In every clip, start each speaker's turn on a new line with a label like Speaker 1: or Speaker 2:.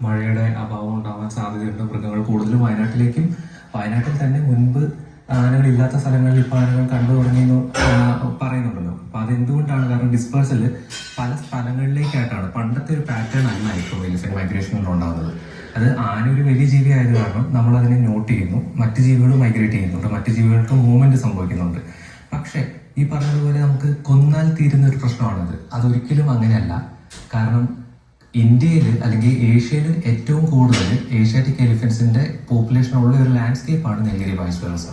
Speaker 1: മഴയുടെ അഭാവം ഉണ്ടാവാൻ സാധ്യതയുണ്ട്. മൃഗങ്ങൾ കൂടുതലും വയനാട്ടിൽ തന്നെ മുൻപ് ആനകളില്ലാത്ത സ്ഥലങ്ങളിൽ ഇപ്പോൾ ആനകൾ കണ്ടു തുടങ്ങിയെന്ന് പറയുന്നുണ്ടല്ലോ. അപ്പൊ അതെന്തുകൊണ്ടാണ്? കാരണം ഡിസ്പേഴ്സൽ പല സ്ഥലങ്ങളിലേക്കായിട്ടാണ്. പണ്ടത്തെ ഒരു പാറ്റേൺ അല്ല ഇപ്പോൾ എലിഫന്റ് മൈഗ്രേഷനിൽ ഉണ്ടാകുന്നത്. അത് ആന ഒരു വലിയ ജീവിയായത് കാരണം നമ്മൾ അതിനെ നോട്ട് ചെയ്യുന്നു, മറ്റു ജീവികൾ മൈഗ്രേറ്റ് ചെയ്യുന്നുണ്ട്, മറ്റു ജീവികൾക്ക് മൂവ്മെന്റ് സംഭവിക്കുന്നുണ്ട്. പക്ഷെ ഈ പറഞ്ഞതുപോലെ നമുക്ക് കൊന്നാൽ തീരുന്ന ഒരു പ്രശ്നമാണത്. അതൊരിക്കലും അങ്ങനെയല്ല. കാരണം ഇന്ത്യയിൽ അല്ലെങ്കിൽ ഏഷ്യയിൽ ഏറ്റവും കൂടുതൽ ഏഷ്യാറ്റിക് എലിഫൻസിന്റെ പോപ്പുലേഷൻ ഉള്ള ഒരു ലാൻഡ്സ്കേപ്പാണ് നീലഗിരി വൈസ് വെർസ.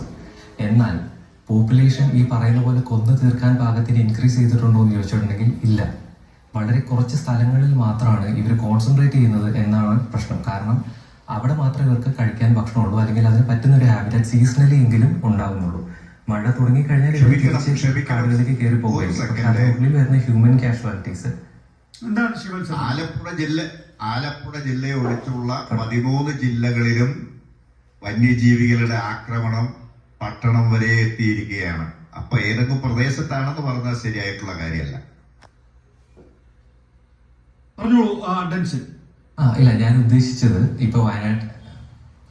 Speaker 1: എന്നാൽ പോപ്പുലേഷൻ ഈ പറയുന്ന പോലെ കൊന്നു തീർക്കാൻ പാകത്തിന് ഇൻക്രീസ് ചെയ്തിട്ടുണ്ടോ എന്ന് ചോദിച്ചിട്ടുണ്ടെങ്കിൽ ഇല്ല. വളരെ കുറച്ച് സ്ഥലങ്ങളിൽ മാത്രമാണ് ഇവർ കോൺസെൻട്രേറ്റ് ചെയ്യുന്നത് എന്നാണ് പ്രശ്നം. കാരണം അവിടെ മാത്രമേ ഇവർക്ക് കഴിക്കാൻ ഭക്ഷണമുള്ളൂ, അല്ലെങ്കിൽ അതിന് പറ്റുന്ന ഒരു ഹാബിറ്റാറ്റ് സീസണലി എങ്കിലും ഉണ്ടാകുന്നുള്ളൂ. മഴ തുടങ്ങിക്കഴിഞ്ഞാൽ ഇവർ തിരിച്ച് കാടുകളിലേക്ക് കയറി പോകുമായിരിക്കും. അതിനുള്ളിൽ വരുന്ന ഹ്യൂമൻ കാഷ്വാലിറ്റീസ്
Speaker 2: ആലപ്പുഴ ജില്ലയെ ഒഴിച്ചുള്ള 13 ജില്ലകളിലും വന്യജീവികളുടെ ആക്രമണം പട്ടണം വരെ എത്തിയിരിക്കുകയാണ്. അപ്പൊ ഏതൊക്കെ പ്രദേശത്താണെന്ന് പറഞ്ഞാൽ ശരിയായിട്ടുള്ള കാര്യമല്ല.
Speaker 1: ഇല്ല, ഞാൻ ഉദ്ദേശിച്ചത് ഇപ്പൊ വയനാട്,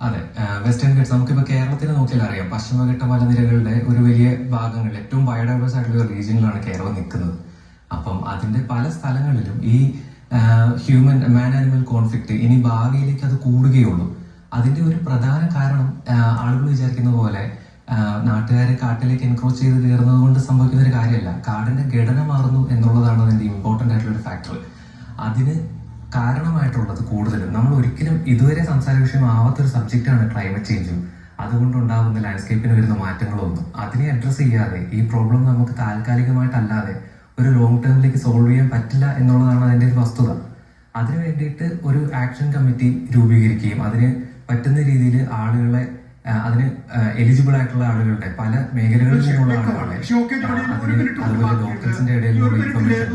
Speaker 1: അതെ, വെസ്റ്റേൺ ഗട്ട്സ് നമുക്കിപ്പോ കേരളത്തിൽ നോക്കിയാൽ അറിയാം. പശ്ചിമഘട്ട മലനിരകളുടെ ഒരു വലിയ ഭാഗങ്ങളിൽ ഏറ്റവും ബയോഡൈവേഴ്സ് ആയിട്ടുള്ള ഒരു റീജിയനിലാണ് കേരളം നിൽക്കുന്നത്. അപ്പം അതിന്റെ പല സ്ഥലങ്ങളിലും ഈ മാൻ ആനിമൽ കോൺഫ്ലിക്റ്റ് ഇനി ഭാവിയിലേക്ക് അത് കൂടുകയുള്ളൂ. അതിന്റെ ഒരു പ്രധാന കാരണം ആളുകൾ വിചാരിക്കുന്ന പോലെ നാട്ടുകാരെ കാട്ടിലേക്ക് എൻക്രോച്ച് ചെയ്ത് കയറുന്നത് കൊണ്ട് സംഭവിക്കുന്ന ഒരു കാര്യമല്ല. കാടിന്റെ ഘടന മാറുന്നു എന്നുള്ളതാണ് അതിന്റെ ഇമ്പോർട്ടന്റ് ആയിട്ടുള്ള ഒരു ഫാക്ടർ. അതിന് കാരണമായിട്ടുള്ളത് കൂടുതലും നമ്മൾ ഒരിക്കലും ഇതുവരെ സംസാര വിഷയമാവാത്തൊരു സബ്ജക്റ്റാണ് ക്ലൈമറ്റ് ചേഞ്ചും അതുകൊണ്ടുണ്ടാകുന്ന ലാൻഡ്സ്കേപ്പിന് വരുന്ന മാറ്റങ്ങളൊന്നും. അതിനെ അഡ്രസ്സ് ചെയ്യാതെ ഈ പ്രോബ്ലം നമുക്ക് താൽക്കാലികമായിട്ടല്ലാതെ ഒരു ലോങ് ടേമിലേക്ക് സോൾവ് ചെയ്യാൻ പറ്റില്ല എന്നുള്ളതാണ് അതിന്റെ ഒരു വസ്തുത. അതിനു വേണ്ടിയിട്ട് ഒരു ആക്ഷൻ കമ്മിറ്റി രൂപീകരിക്കുകയും അതിന് പറ്റുന്ന രീതിയിൽ ആളുകളെ, അതിന് എലിജിബിൾ ആയിട്ടുള്ള ആളുകളുടെ പല മേഖലകളിൽ നിന്നുള്ള ആളുകളെ, അതുപോലെ ലോക്കൽസിന്റെ ഇടയിലുള്ള ഇൻഫർമേഷൻ